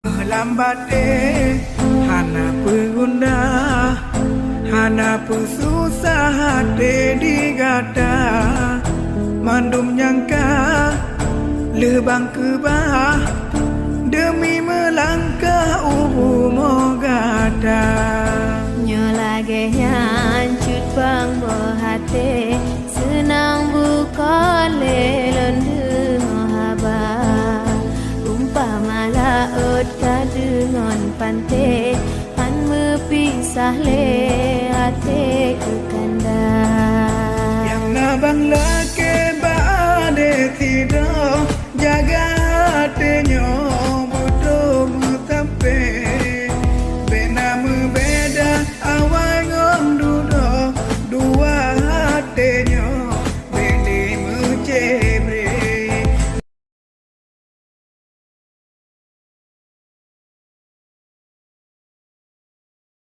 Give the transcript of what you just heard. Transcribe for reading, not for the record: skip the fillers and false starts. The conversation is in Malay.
Lambate hana pegunda hana pesusah hati digata mandum nyangka lebang kebah demi melangkah mogada nyolage nyancut bang bohate senang buka lelon haba umpamala ota dengan pante pan mepisah le hati ke kanda yang nabang